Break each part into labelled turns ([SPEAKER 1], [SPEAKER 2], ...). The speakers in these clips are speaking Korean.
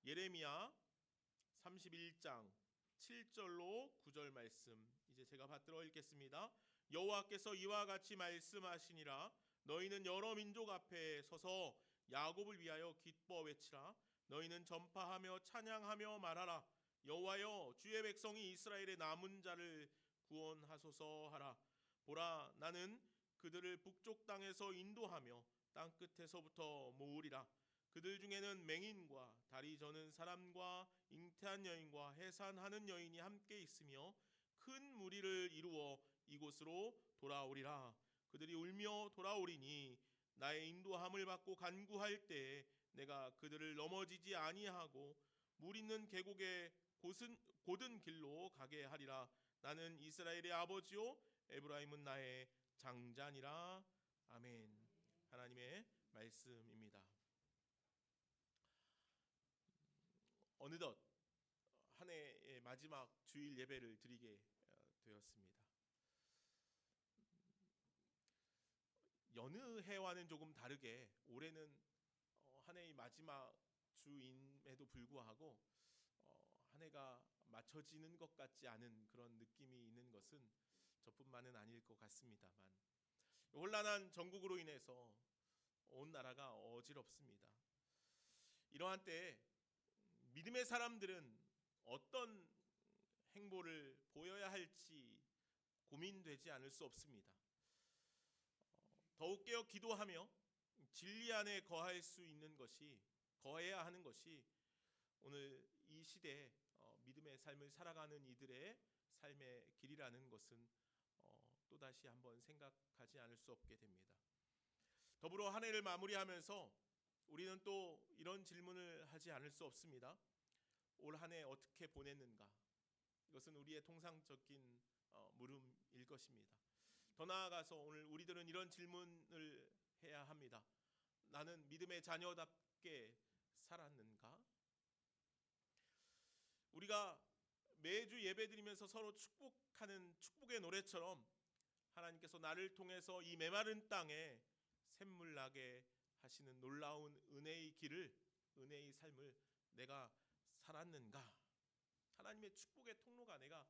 [SPEAKER 1] 예레미야 31장 7절로 9절 말씀 이제 제가 받들어 읽겠습니다. 여호와께서 이와 같이 말씀하시니라. 너희는 여러 민족 앞에 서서 야곱을 위하여 기뻐 외치라. 너희는 전파하며 찬양하며 말하라. 여호와여, 주의 백성이 이스라엘의 남은 자를 구원하소서 하라. 보라, 나는 그들을 북쪽 땅에서 인도하며 땅 끝에서부터 모으리라. 그들 중에는 맹인과 다리 저는 사람과 잉태한 여인과 해산하는 여인이 함께 있으며 큰 무리를 이루어 이곳으로 돌아오리라. 그들이 울며 돌아오리니 나의 인도함을 받고 간구할 때에 내가 그들을 넘어지지 아니하고 물 있는 계곡의 곧은 길로 가게 하리라. 나는 이스라엘의 아버지요 에브라임은 나의 장자니라. 아멘. 하나님의 말씀입니다. 어느덧 한 해의 마지막 주일 예배를 드리게 되었습니다. 여느 해와는 조금 다르게 올해는 한 해의 마지막 주임에도 불구하고 한 해가 맞춰지는 것 같지 않은 그런 느낌이 있는 것은 저뿐만은 아닐 것 같습니다만, 혼란한 전국으로 인해서 온 나라가 어지럽습니다. 이러한 때에 믿음의 사람들은 어떤 행보를 보여야 할지 고민되지 않을 수 없습니다. 더욱 깨어 기도하며 진리 안에 거해야 하는 것이 오늘 이 시대에 믿음의 삶을 살아가는 이들의 삶의 길이라는 것은 또다시 한번 생각하지 않을 수 없게 됩니다. 더불어 한 해를 마무리하면서 우리는 또 이런 질문을 하지 않을 수 없습니다. 올 한 해 어떻게 보냈는가? 이것은 우리의 통상적인 물음일 것입니다. 더 나아가서 오늘 우리들은 이런 질문을 해야 합니다. 나는 믿음의 자녀답게 살았는가? 우리가 매주 예배드리면서 서로 축복하는 축복의 노래처럼 하나님께서 나를 통해서 이 메마른 땅에 샘물 나게 하시는 놀라운 은혜의 길을, 은혜의 삶을 내가 살았는가? 하나님의 축복의 통로가 내가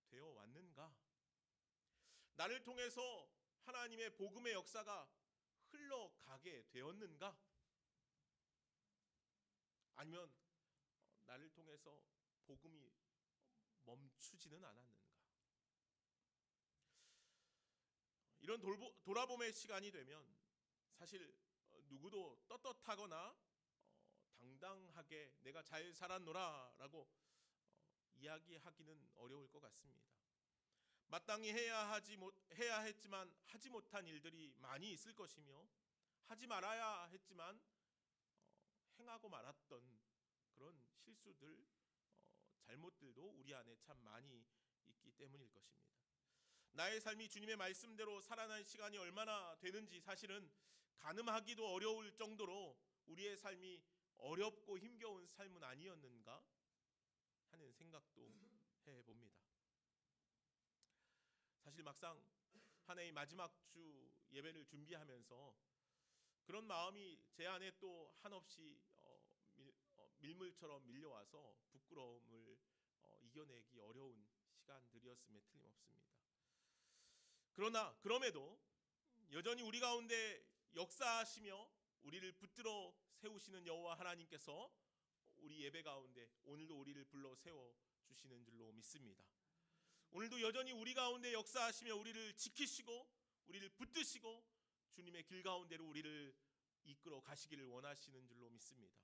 [SPEAKER 1] 되어 왔는가? 나를 통해서 하나님의 복음의 역사가 흘러가게 되었는가? 아니면 나를 통해서 복음이 멈추지는 않았는가? 이런 돌아봄의 시간이 되면 사실 누구도 떳떳하거나 당당하게 내가 잘 살았노라 라고 이야기하기는 어려울 것 같습니다. 마땅히 해야 했지만 하지 못한 일들이 많이 있을 것이며, 하지 말아야 했지만 행하고 말았던 그런 실수들, 잘못들도 우리 안에 참 많이 있기 때문일 것입니다. 나의 삶이 주님의 말씀대로 살아난 시간이 얼마나 되는지 사실은 가늠하기도 어려울 정도로 우리의 삶이 어렵고 힘겨운 삶은 아니었는가 하는 생각도 해봅니다. 사실 막상 한 해의 마지막 주 예배를 준비하면서 그런 마음이 제 안에 또 한없이 밀물처럼 밀려와서 부끄러움을 이겨내기 어려운 시간들이었음에 틀림없습니다. 그럼에도 여전히 우리 가운데 역사하시며 우리를 붙들어 세우시는 여호와 하나님께서 우리 예배 가운데 오늘도 우리를 불러 세워 주시는 줄로 믿습니다. 오늘도 여전히 우리 가운데 역사하시며 우리를 지키시고 우리를 붙드시고 주님의 길 가운데로 우리를 이끌어 가시기를 원하시는 줄로 믿습니다.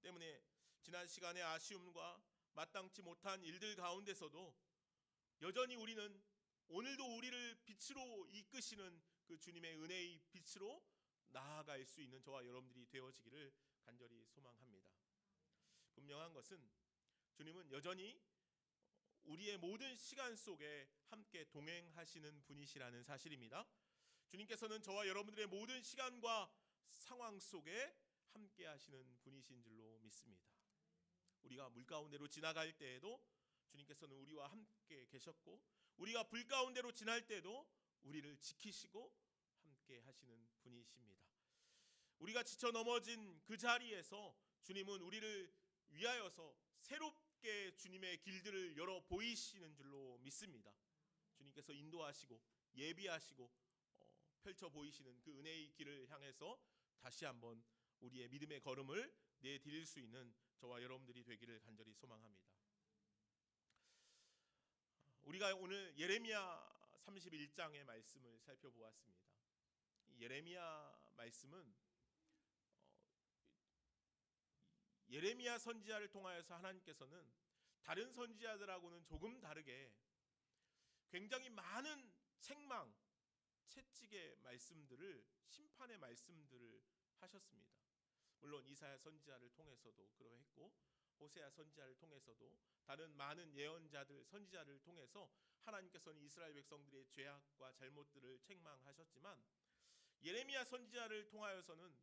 [SPEAKER 1] 때문에 지난 시간의 아쉬움과 마땅치 못한 일들 가운데서도 여전히 우리는 오늘도 우리를 빛으로 이끄시는 그 주님의 은혜의 빛으로 나아갈 수 있는 저와 여러분들이 되어지기를 간절히 소망합니다. 분명한 것은 주님은 여전히 우리의 모든 시간 속에 함께 동행하시는 분이시라는 사실입니다. 주님께서는 저와 여러분들의 모든 시간과 상황 속에 함께 하시는 분이신 줄로 믿습니다. 우리가 물 가운데로 지나갈 때에도 주님께서는 우리와 함께 계셨고, 우리가 불 가운데로 지날 때도 우리를 지키시고 함께 하시는 분이십니다. 우리가 지쳐 넘어진 그 자리에서 주님은 우리를 위하여서 새롭게 주님의 길들을 열어 보이시는 줄로 믿습니다. 주님께서 인도하시고 예비하시고 펼쳐 보이시는 그 은혜의 길을 향해서 다시 한번 우리의 믿음의 걸음을 내디딜 수 있는 저와 여러분들이 되기를 간절히 소망합니다. 우리가 오늘 예레미야 31장의 말씀을 살펴보았습니다. 이 예레미야 말씀은 예레미야 선지자를 통하여서 하나님께서는 다른 선지자들하고는 조금 다르게 굉장히 많은 책망, 채찍의 말씀들을, 심판의 말씀들을 하셨습니다. 물론 이사야 선지자를 통해서도 그러했고 호세아 선지자를 통해서도 다른 많은 예언자들, 선지자를 통해서 하나님께서는 이스라엘 백성들의 죄악과 잘못들을 책망하셨지만 예레미야 선지자를 통하여서는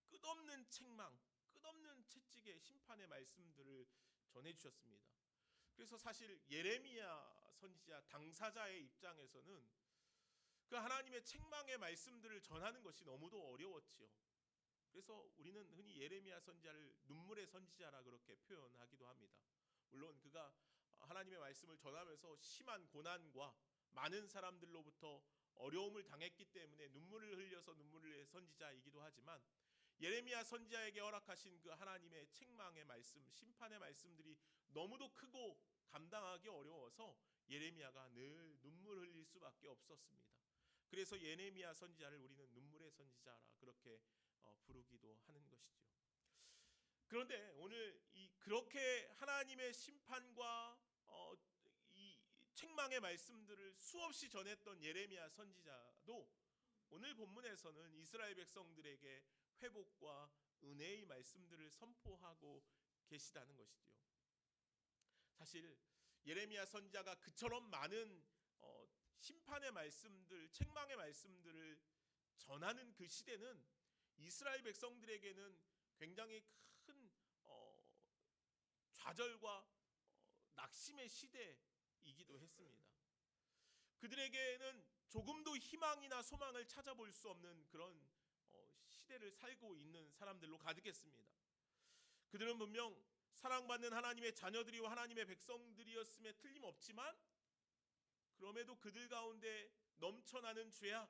[SPEAKER 1] 끝없는 책망, 끝없는 채찍의 심판의 말씀들을 전해주셨습니다. 그래서 사실 예레미야 선지자 당사자의 입장에서는 그 하나님의 책망의 말씀들을 전하는 것이 너무도 어려웠지요. 그래서 우리는 흔히 예레미야 선지자를 눈물의 선지자라 그렇게 표현하기도 합니다. 물론 그가 하나님의 말씀을 전하면서 심한 고난과 많은 사람들로부터 어려움을 당했기 때문에 눈물을 흘려서 눈물의 선지자이기도 하지만 예레미야 선지자에게 허락하신 그 하나님의 책망의 말씀, 심판의 말씀들이 너무도 크고 감당하기 어려워서 예레미야가 늘 눈물 흘릴 수밖에 없었습니다. 그래서 예레미야 선지자를 우리는 눈물의 선지자라 그렇게 부르기도 하는 것이죠. 그런데 오늘 그렇게 하나님의 심판과 이 책망의 말씀들을 수없이 전했던 예레미야 선지자도 오늘 본문에서는 이스라엘 백성들에게 회복과 은혜의 말씀들을 선포하고 계시다는 것이죠. 사실 예레미야 선지자가 그처럼 많은 심판의 말씀들, 책망의 말씀들을 전하는 그 시대는 이스라엘 백성들에게는 굉장히 큰 좌절과 낙심의 시대이기도 했습니다. 그들에게는 조금도 희망이나 소망을 찾아볼 수 없는 그런 시대를 살고 있는 사람들로 가득했습니다. 그들은 분명 사랑받는 하나님의 자녀들이고 하나님의 백성들이었음에 틀림없지만 그럼에도 그들 가운데 넘쳐나는 죄악,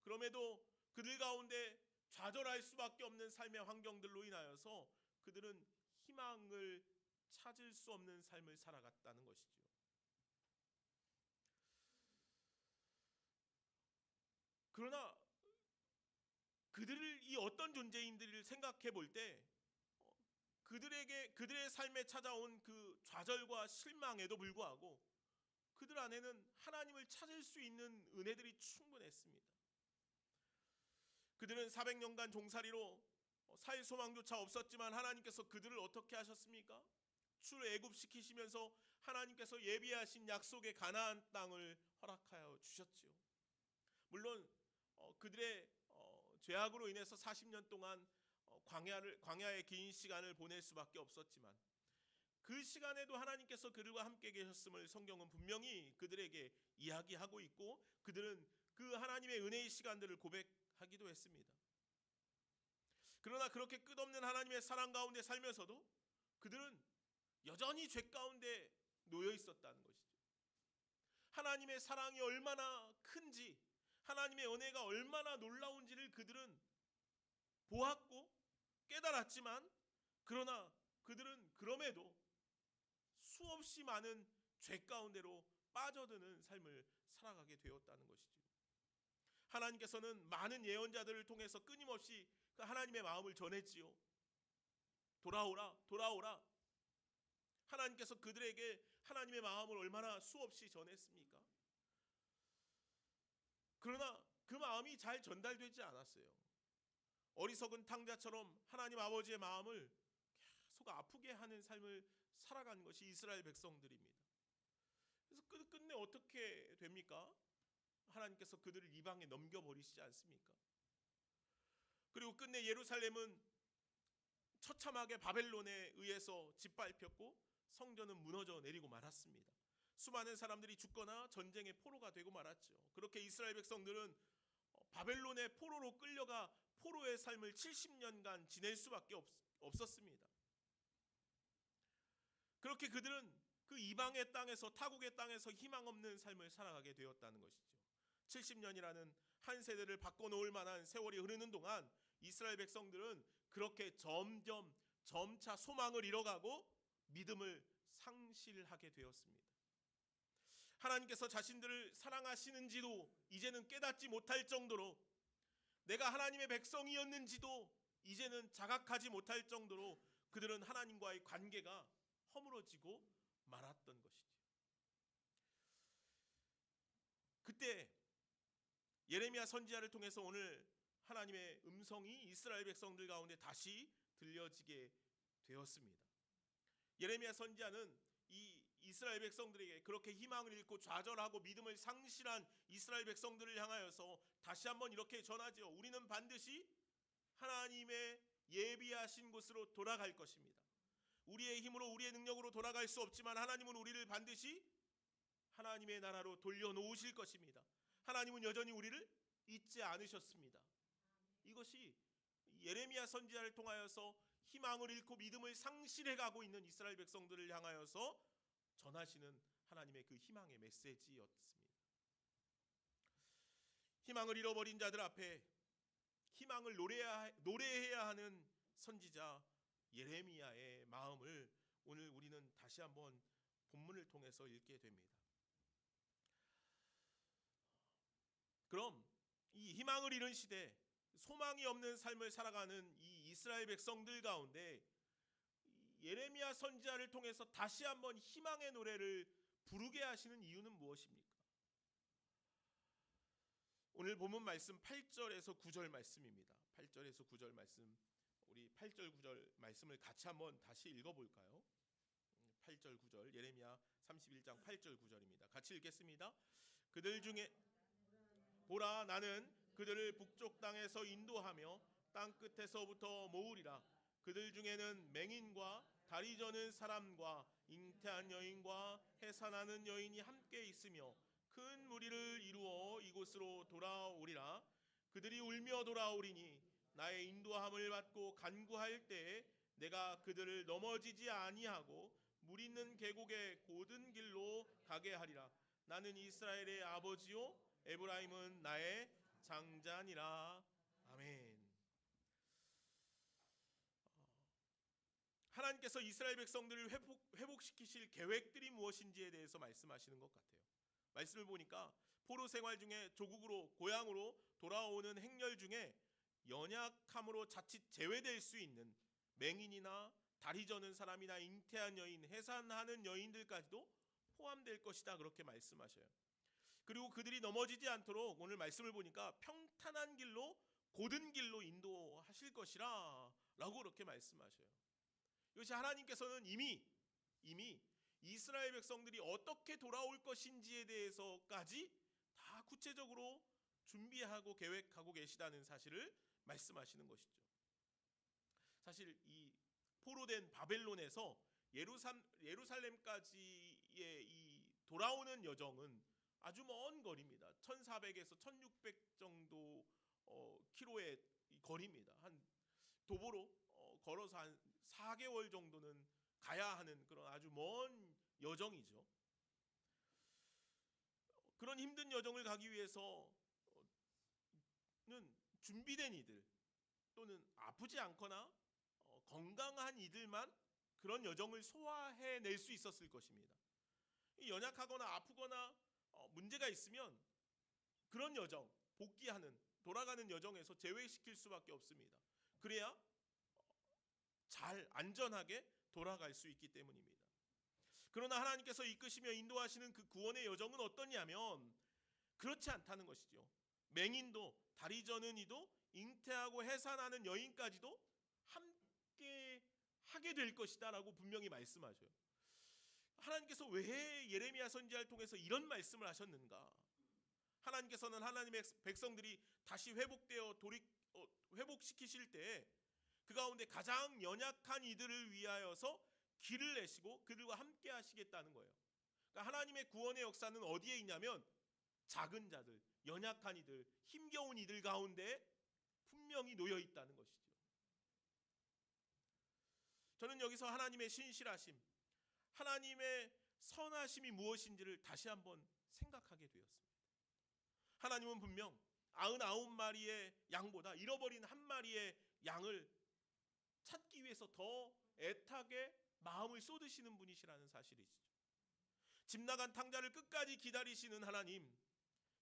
[SPEAKER 1] 그럼에도 그들 가운데 좌절할 수밖에 없는 삶의 환경들로 인하여서 그들은 희망을 찾을 수 없는 삶을 살아갔다는 것이죠. 그러나 그들이 어떤 존재인들을 생각해 볼 때 그들의 삶에 찾아온 그 좌절과 실망에도 불구하고 그들 안에는 하나님을 찾을 수 있는 은혜들이 충분했습니다. 그들은 400년간 종살이로 살 소망조차 없었지만 하나님께서 그들을 어떻게 하셨습니까? 출애굽시키시면서 하나님께서 예비하신 약속의 가나안 땅을 허락하여 주셨지요. 물론 그들의 죄악으로 인해서 40년 동안 광야의 긴 시간을 보낼 수밖에 없었지만 그 시간에도 하나님께서 그들과 함께 계셨음을 성경은 분명히 그들에게 이야기하고 있고 그들은 그 하나님의 은혜의 시간들을 고백하기도 했습니다. 그러나 그렇게 끝없는 하나님의 사랑 가운데 살면서도 그들은 여전히 죄 가운데 놓여 있었다는 것이죠. 하나님의 사랑이 얼마나 큰지, 하나님의 은혜가 얼마나 놀라운지를 그들은 보았고 깨달았지만 그러나 그들은 그럼에도 수없이 많은 죄 가운데로 빠져드는 삶을 살아가게 되었다는 것이죠. 하나님께서는 많은 예언자들을 통해서 끊임없이 그 하나님의 마음을 전했지요. 돌아오라, 돌아오라. 하나님께서 그들에게 하나님의 마음을 얼마나 수없이 전했습니까? 그러나 그 마음이 잘 전달되지 않았어요. 어리석은 탕자처럼 하나님 아버지의 마음을 계속 아프게 하는 삶을 살아가는 것이 이스라엘 백성들입니다. 그래서 끝내 어떻게 됩니까? 하나님께서 그들을 이방에 넘겨버리시지 않습니까? 그리고 끝내 예루살렘은 처참하게 바벨론에 의해서 짓밟혔고 성전은 무너져 내리고 말았습니다. 수많은 사람들이 죽거나 전쟁의 포로가 되고 말았죠. 그렇게 이스라엘 백성들은 바벨론의 포로로 끌려가 포로의 삶을 70년간 지낼 수밖에 없었습니다. 그렇게 그들은 그 이방의 땅에서, 타국의 땅에서 희망 없는 삶을 살아가게 되었다는 것이죠. 70년이라는 한 세대를 바꿔놓을 만한 세월이 흐르는 동안 이스라엘 백성들은 그렇게 점차 소망을 잃어가고 믿음을 상실하게 되었습니다. 하나님께서 자신들을 사랑하시는지도 이제는 깨닫지 못할 정도로, 내가 하나님의 백성이었는지도 이제는 자각하지 못할 정도로 그들은 하나님과의 관계가 허물어지고 말았던 것이죠. 그때 예레미야 선지자를 통해서 오늘 하나님의 음성이 이스라엘 백성들 가운데 다시 들려지게 되었습니다. 예레미야 선지자는 이 이스라엘 백성들에게 그렇게 희망을 잃고 좌절하고 믿음을 상실한 이스라엘 백성들을 향하여서 다시 한번 이렇게 전하죠. 우리는 반드시 하나님의 예비하신 곳으로 돌아갈 것입니다. 우리의 힘으로, 우리의 능력으로 돌아갈 수 없지만 하나님은 우리를 반드시 하나님의 나라로 돌려놓으실 것입니다. 하나님은 여전히 우리를 잊지 않으셨습니다. 이것이 예레미야 선지자를 통하여서 희망을 잃고 믿음을 상실해가고 있는 이스라엘 백성들을 향하여서 전하시는 하나님의 그 희망의 메시지였습니다. 희망을 잃어버린 자들 앞에 희망을 노래해야 하는 선지자 예레미야의 마음을 오늘 우리는 다시 한번 본문을 통해서 읽게 됩니다. 그럼 이 희망을 잃은 시대, 소망이 없는 삶을 살아가는 이 이스라엘 백성들 가운데 예레미야 선지자를 통해서 다시 한번 희망의 노래를 부르게 하시는 이유는 무엇입니까? 오늘 본문 말씀 8절에서 9절 말씀입니다. 8절에서 9절 말씀, 우리 8절 9절 말씀을 같이 한번 다시 읽어볼까요? 8절 9절, 예레미야 31장 8절 9절입니다. 같이 읽겠습니다. 그들 중에 보라, 나는 그들을 북쪽 땅에서 인도하며 땅 끝에서부터 모으리라. 그들 중에는 맹인과 다리 저는 사람과 잉태한 여인과 해산하는 여인이 함께 있으며 큰 무리를 이루어 이곳으로 돌아오리라. 그들이 울며 돌아오리니 나의 인도함을 받고 간구할 때에 내가 그들을 넘어지지 아니하고 물 있는 계곡의 고든 길로 가게 하리라. 나는 이스라엘의 아버지요 에브라임은 나의 장자니라. 아멘. 하나님께서 이스라엘 백성들을 회복시키실 계획들이 무엇인지에 대해서 말씀하시는 것 같아요. 말씀을 보니까 포로 생활 중에 조국으로, 고향으로 돌아오는 행렬 중에 연약함으로 자칫 제외될 수 있는 맹인이나 다리 저는 사람이나 잉태한 여인, 해산하는 여인들까지도 포함될 것이다, 그렇게 말씀하셔요. 그리고 그들이 넘어지지 않도록 오늘 말씀을 보니까 평탄한 길로, 고든 길로 인도하실 것이라 라고 그렇게 말씀하셔요. 이것이 하나님께서는 이미 이스라엘 백성들이 어떻게 돌아올 것인지에 대해서까지 다 구체적으로 준비하고 계획하고 계시다는 사실을 말씀하시는 것이죠. 사실 이 포로된 바벨론에서 예루살렘까지의 이 돌아오는 여정은 아주 먼 거리입니다. 1400에서 1600 정도 킬로의 거리입니다. 한 도보로 걸어서 한 4개월 정도는 가야 하는 그런 아주 먼 여정이죠. 그런 힘든 여정을 가기 위해서는 준비된 이들 또는 아프지 않거나 건강한 이들만 그런 여정을 소화해낼 수 있었을 것입니다. 연약하거나 아프거나 문제가 있으면 그런 여정, 복귀하는, 돌아가는 여정에서 제외시킬 수밖에 없습니다. 그래야 잘 안전하게 돌아갈 수 있기 때문입니다. 그러나 하나님께서 이끄시며 인도하시는 그 구원의 여정은 어떠냐면 그렇지 않다는 것이죠. 맹인도, 다리 저는 이도, 잉태하고 해산하는 여인까지도 함께 하게 될 것이다 라고 분명히 말씀하셔요. 하나님께서 왜 예레미야 선지자를 통해서 이런 말씀을 하셨는가? 하나님께서는 하나님의 백성들이 다시 회복시키실 때 그 가운데 가장 연약한 이들을 위하여서 길을 내시고 그들과 함께 하시겠다는 거예요. 그러니까 하나님의 구원의 역사는 어디에 있냐면 작은 자들, 연약한 이들, 힘겨운 이들 가운데 분명히 놓여 있다는 것이죠. 저는 여기서 하나님의 신실하심, 하나님의 선하심이 무엇인지를 다시 한번 생각하게 되었습니다. 하나님은 분명 99마리의 양보다 잃어버린 한 마리의 양을 찾기 위해서 더 애타게 마음을 쏟으시는 분이시라는 사실이죠. 집 나간 탕자를 끝까지 기다리시는 하나님,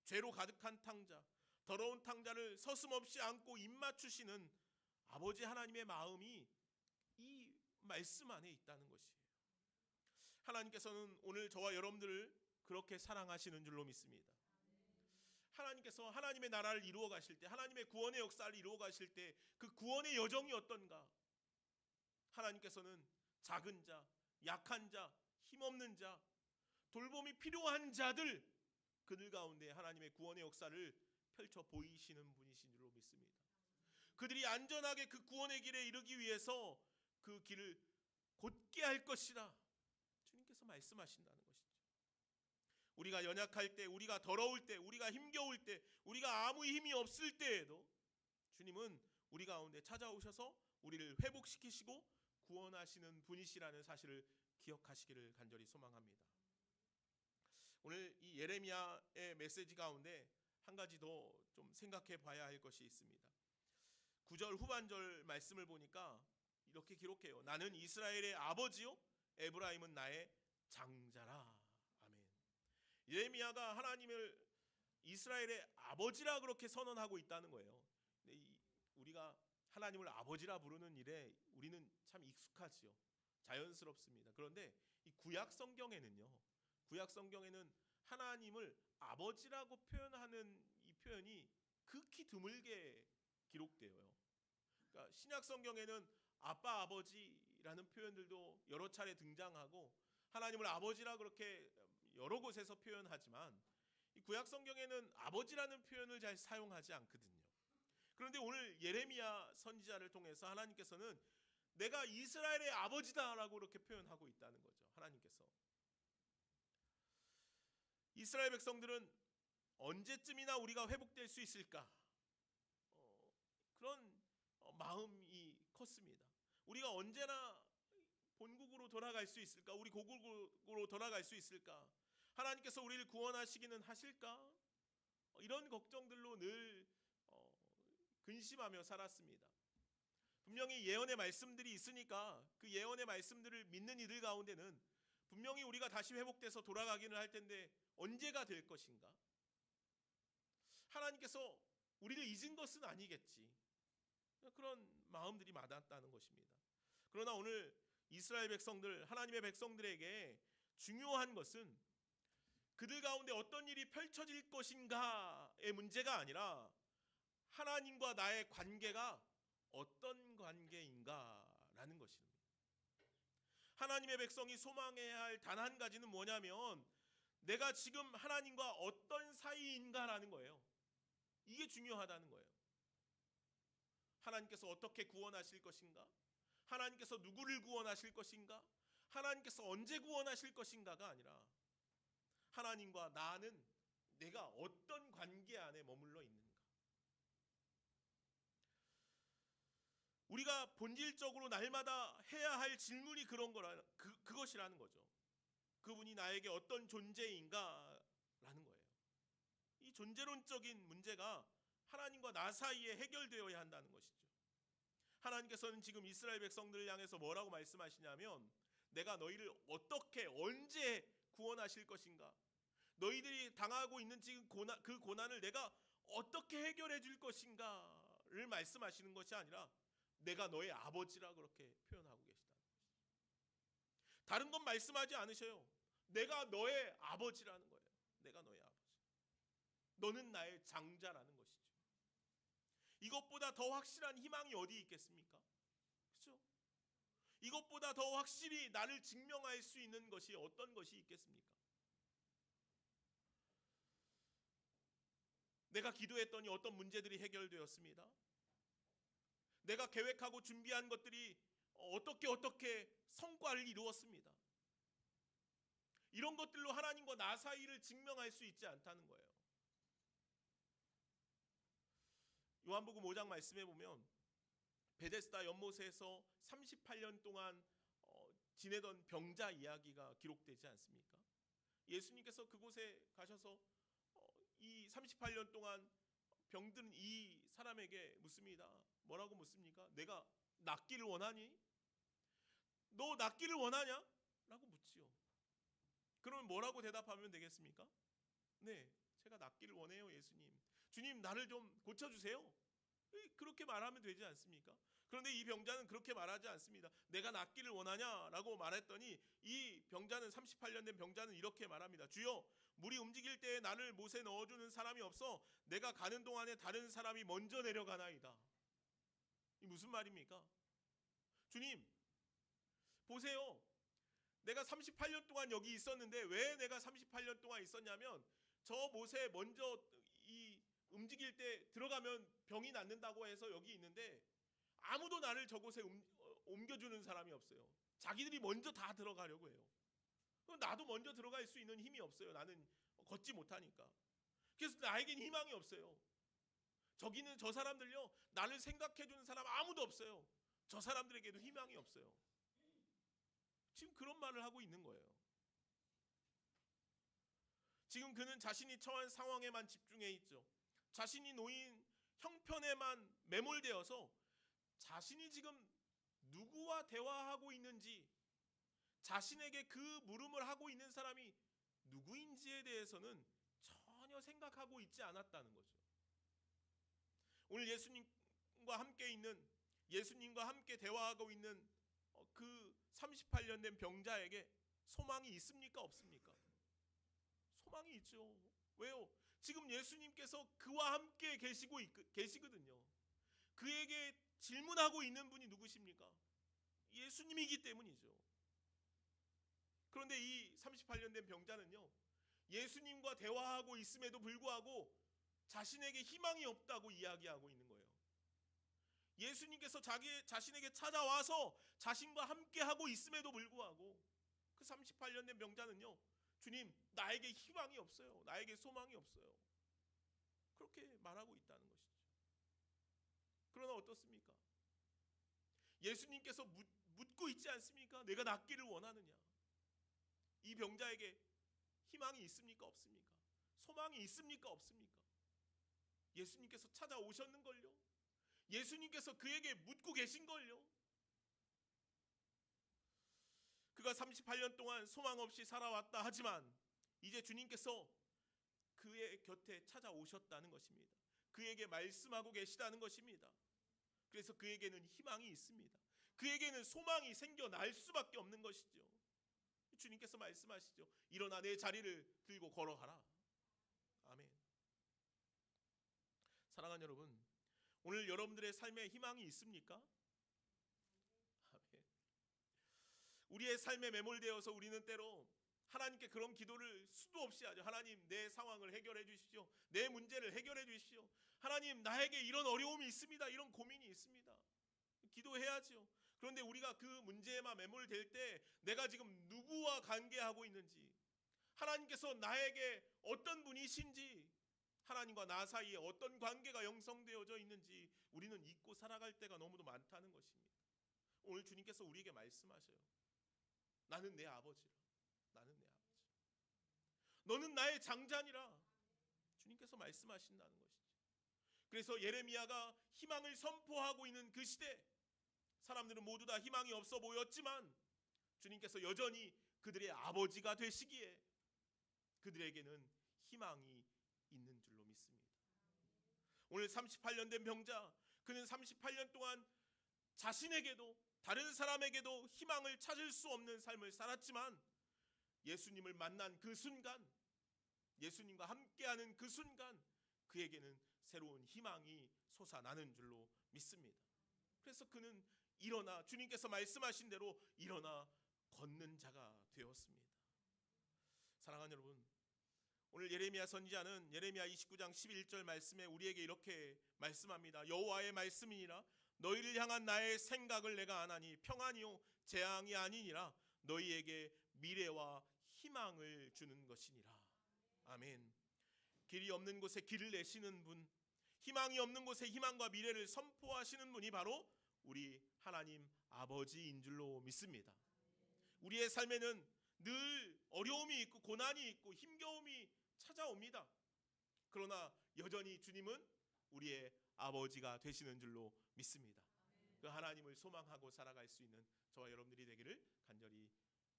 [SPEAKER 1] 죄로 가득한 탕자, 더러운 탕자를 서슴없이 안고 입맞추시는 아버지 하나님의 마음이 이 말씀 안에 있다는 것이에요. 하나님께서는 오늘 저와 여러분들을 그렇게 사랑하시는 줄로 믿습니다. 하나님께서 하나님의 나라를 이루어 가실 때, 하나님의 구원의 역사를 이루어 가실 때 그 구원의 여정이 어떤가? 하나님께서는 작은 자, 약한 자, 힘없는 자, 돌봄이 필요한 자들, 그들 가운데 하나님의 구원의 역사를 펼쳐 보이시는 분이신 줄로 믿습니다. 그들이 안전하게 그 구원의 길에 이르기 위해서 그 길을 곧게 할 것이라 주님께서 말씀하신다는 것이죠. 우리가 연약할 때, 우리가 더러울 때, 우리가 힘겨울 때, 우리가 아무 힘이 없을 때에도 주님은 우리 가운데 찾아오셔서 우리를 회복시키시고 구원하시는 분이시라는 사실을 기억하시기를 간절히 소망합니다. 오늘 이 예레미야의 메시지 가운데 한 가지 더 좀 생각해 봐야 할 것이 있습니다. 9절 후반절 말씀을 보니까 이렇게 기록해요. 나는 이스라엘의 아버지요 에브라임은 나의 장자라. 아멘. 예레미야가 하나님을 이스라엘의 아버지라 그렇게 선언하고 있다는 거예요. 우리가 하나님을 아버지라 부르는 일에 우리는 참 익숙하지요. 자연스럽습니다. 그런데 이 구약 성경에는요. 구약 성경에는 하나님을 아버지라고 표현하는 이 표현이 극히 드물게 기록되어요. 그러니까 신약 성경에는 아빠 아버지라는 표현들도 여러 차례 등장하고 하나님을 아버지라 그렇게 여러 곳에서 표현하지만 이 구약 성경에는 아버지라는 표현을 잘 사용하지 않거든요. 그런데 오늘 예레미야 선지자를 통해서 하나님께서는 내가 이스라엘의 아버지다라고 이렇게 표현하고 있다는 거죠. 하나님께서 이스라엘 백성들은 언제쯤이나 우리가 회복될 수 있을까? 그런 마음이 컸습니다. 우리가 언제나 본국으로 돌아갈 수 있을까? 우리 고국으로 돌아갈 수 있을까? 하나님께서 우리를 구원하시기는 하실까? 이런 걱정들로 늘 근심하며 살았습니다. 분명히 예언의 말씀들이 있으니까 그 예언의 말씀들을 믿는 이들 가운데는 분명히 우리가 다시 회복돼서 돌아가기는 할 텐데 언제가 될 것인가? 하나님께서 우리를 잊은 것은 아니겠지. 그런 마음들이 많았다는 것입니다. 그러나 오늘 이스라엘 백성들, 하나님의 백성들에게 중요한 것은 그들 가운데 어떤 일이 펼쳐질 것인가의 문제가 아니라 하나님과 나의 관계가 어떤 관계인가라는 것입니다. 하나님의 백성이 소망해야 할 단 한 가지는 뭐냐면 내가 지금 하나님과 어떤 사이인가라는 거예요. 이게 중요하다는 거예요. 하나님께서 어떻게 구원하실 것인가? 하나님께서 누구를 구원하실 것인가? 하나님께서 언제 구원하실 것인가가 아니라 하나님과 나는 내가 어떤 관계 안에 머물러 있는가? 우리가 본질적으로 날마다 해야 할 질문이 그런 거라 그것이라는 거죠. 그분이 나에게 어떤 존재인가라는 거예요. 이 존재론적인 문제가 하나님과 나 사이에 해결되어야 한다는 것이죠. 하나님께서는 지금 이스라엘 백성들을 향해서 뭐라고 말씀하시냐면 내가 너희를 어떻게 언제 구원하실 것인가? 너희들이 당하고 있는 지금 그 고난을 내가 어떻게 해결해 줄 것인가를 말씀하시는 것이 아니라 내가 너의 아버지라 그렇게 표현하고 계시다는 것이죠. 다른 건 말씀하지 않으셔요. 내가 너의 아버지라는 거예요. 내가 너의 아버지. 너는 나의 장자라는 것이죠. 이것보다 더 확실한 희망이 어디 있겠습니까? 그렇죠? 이것보다 더 확실히 나를 증명할 수 있는 것이 어떤 것이 있겠습니까? 내가 기도했더니 어떤 문제들이 해결되었습니다. 내가 계획하고 준비한 것들이 어떻게 성과를 이루었습니다. 이런 것들로 하나님과 나 사이를 증명할 수 있지 않다는 거예요. 요한복음 5장 말씀해 보면 베데스다 연못에서 38년 동안 지내던 병자 이야기가 기록되지 않습니까? 예수님께서 그곳에 가셔서 이 38년 동안 병든 이 사람에게 묻습니다. 뭐라고 묻습니까? 내가 낫기를 원하니? 너 낫기를 원하냐? 라고 묻지요. 그러면 뭐라고 대답하면 되겠습니까? 네, 제가 낫기를 원해요, 예수님. 주님, 나를 좀 고쳐주세요. 그렇게 말하면 되지 않습니까? 그런데 이 병자는 그렇게 말하지 않습니다. 내가 낫기를 원하냐라고 말했더니 이 병자는 38년 된 병자는 이렇게 말합니다. 주여, 물이 움직일 때에 나를 못에 넣어주는 사람이 없어 내가 가는 동안에 다른 사람이 먼저 내려가나이다. 이 무슨 말입니까? 주님, 보세요. 내가 38년 동안 여기 있었는데 왜 내가 38년 동안 있었냐면 저 못에 먼저 이 움직일 때 들어가면 병이 낫는다고 해서 여기 있는데 아무도 나를 저곳에 옮겨주는 사람이 없어요. 자기들이 먼저 다 들어가려고 해요. 나도 먼저 들어갈 수 있는 힘이 없어요. 나는 걷지 못하니까. 그래서 나에겐 희망이 없어요. 저기는 저 사람들요, 나를 생각해주는 사람 아무도 없어요. 저 사람들에게도 희망이 없어요. 지금 그런 말을 하고 있는 거예요. 지금 그는 자신이 처한 상황에만 집중해 있죠. 자신이 놓인 형편에만 매몰되어서 자신이 지금 누구와 대화하고 있는지, 자신에게 그 물음을 하고 있는 사람이 누구인지에 대해서는 전혀 생각하고 있지 않았다는 거죠. 오늘 예수님과 함께 있는, 예수님과 함께 대화하고 있는 그 38년 된 병자에게 소망이 있습니까? 없습니까? 소망이 있죠. 왜요? 지금 예수님께서 그와 함께 계시거든요. 그에게 질문하고 있는 분이 누구십니까? 예수님이기 때문이죠. 그런데 이 38년 된 병자는요, 예수님과 대화하고 있음에도 불구하고 자신에게 희망이 없다고 이야기하고 있는 거예요. 예수님께서 자신에게 찾아와서 자신과 함께 하고 있음에도 불구하고 그 38년 된 병자는요, 주님, 나에게 희망이 없어요. 나에게 소망이 없어요. 그렇게 말하고 있다는 것이죠. 그러나 어떻습니까? 예수님께서 묻고 있지 않습니까? 내가 낫기를 원하느냐? 이 병자에게 희망이 있습니까? 없습니까? 소망이 있습니까? 없습니까? 예수님께서 찾아오셨는걸요? 예수님께서 그에게 묻고 계신걸요? 그가 38년 동안 소망 없이 살아왔다 하지만 이제 주님께서 그의 곁에 찾아오셨다는 것입니다. 그에게 말씀하고 계시다는 것입니다. 그래서 그에게는 희망이 있습니다. 그에게는 소망이 생겨날 수밖에 없는 것이죠. 주님께서 말씀하시죠. 일어나 내 자리를 들고 걸어가라. 아멘. 사랑하는 여러분, 오늘 여러분들의 삶에 희망이 있습니까? 아멘. 우리의 삶에 매몰되어서 우리는 때로 하나님께 그런 기도를 수도 없이 하죠. 하나님, 내 상황을 해결해 주십시오. 내 문제를 해결해 주십시오. 하나님, 나에게 이런 어려움이 있습니다. 이런 고민이 있습니다. 기도해야죠. 그런데 우리가 그 문제에만 매몰될 때 내가 지금 누구와 관계하고 있는지, 하나님께서 나에게 어떤 분이신지, 하나님과 나 사이에 어떤 관계가 형성되어져 있는지 우리는 잊고 살아갈 때가 너무도 많다는 것입니다. 오늘 주님께서 우리에게 말씀하셔요. 나는 내 아버지라. 나는 내 아버지. 너는 나의 장자니라. 주님께서 말씀하신다는 것이죠. 그래서 예레미야가 희망을 선포하고 있는 그 시대, 사람들은 모두 다 희망이 없어 보였지만 주님께서 여전히 그들의 아버지가 되시기에 그들에게는 희망이 있는 줄로 믿습니다. 오늘 38년 된 병자, 그는 38년 동안 자신에게도 다른 사람에게도 희망을 찾을 수 없는 삶을 살았지만 예수님을 만난 그 순간, 예수님과 함께하는 그 순간 그에게는 새로운 희망이 솟아나는 줄로 믿습니다. 그래서 그는 일어나, 주님께서 말씀하신 대로 일어나 걷는 자가 되었습니다. 사랑하는 여러분, 오늘 예레미야 선지자는 예레미야 29장 11절 말씀에 우리에게 이렇게 말씀합니다. 여호와의 말씀이니라. 너희를 향한 나의 생각을 내가 아나니 평안이요 재앙이 아니니라. 너희에게 미래와 희망을 주는 것이니라. 아멘. 길이 없는 곳에 길을 내시는 분, 희망이 없는 곳에 희망과 미래를 선포하시는 분이 바로 우리 하나님 아버지인 줄로 믿습니다. 우리의 삶에는 늘 어려움이 있고 고난이 있고 힘겨움이 찾아옵니다. 그러나 여전히 주님은 우리의 아버지가 되시는 줄로 믿습니다. 그 하나님을 소망하고 살아갈 수 있는 저와 여러분들이 되기를 간절히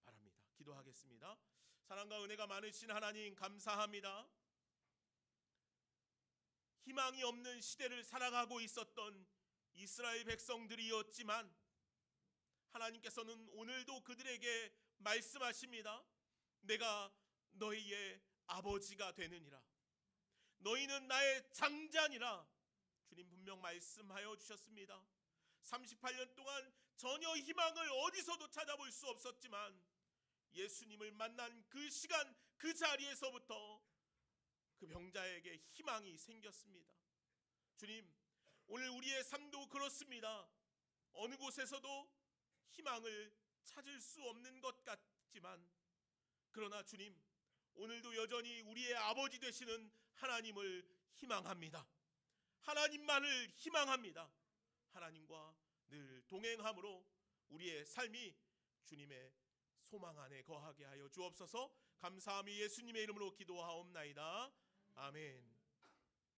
[SPEAKER 1] 바랍니다. 기도하겠습니다. 사랑과 은혜가 많으신 하나님 감사합니다. 희망이 없는 시대를 살아가고 있었던 이스라엘 백성들이었지만 하나님께서는 오늘도 그들에게 말씀하십니다. 내가 너희의 아버지가 되느니라. 너희는 나의 장자니라. 주님 분명 말씀하여 주셨습니다. 38년 동안 전혀 희망을 어디서도 찾아볼 수 없었지만 예수님을 만난 그 시간 그 자리에서부터 그 병자에게 희망이 생겼습니다. 주님, 오늘 우리의 삶도 그렇습니다. 어느 곳에서도 희망을 찾을 수 없는 것 같지만 그러나 주님, 오늘도 여전히 우리의 아버지 되시는 하나님을 희망합니다. 하나님만을 희망합니다. 하나님과 늘 동행함으로 우리의 삶이 주님의 소망 안에 거하게 하여 주옵소서. 감사함이 예수님의 이름으로 기도하옵나이다. 아멘.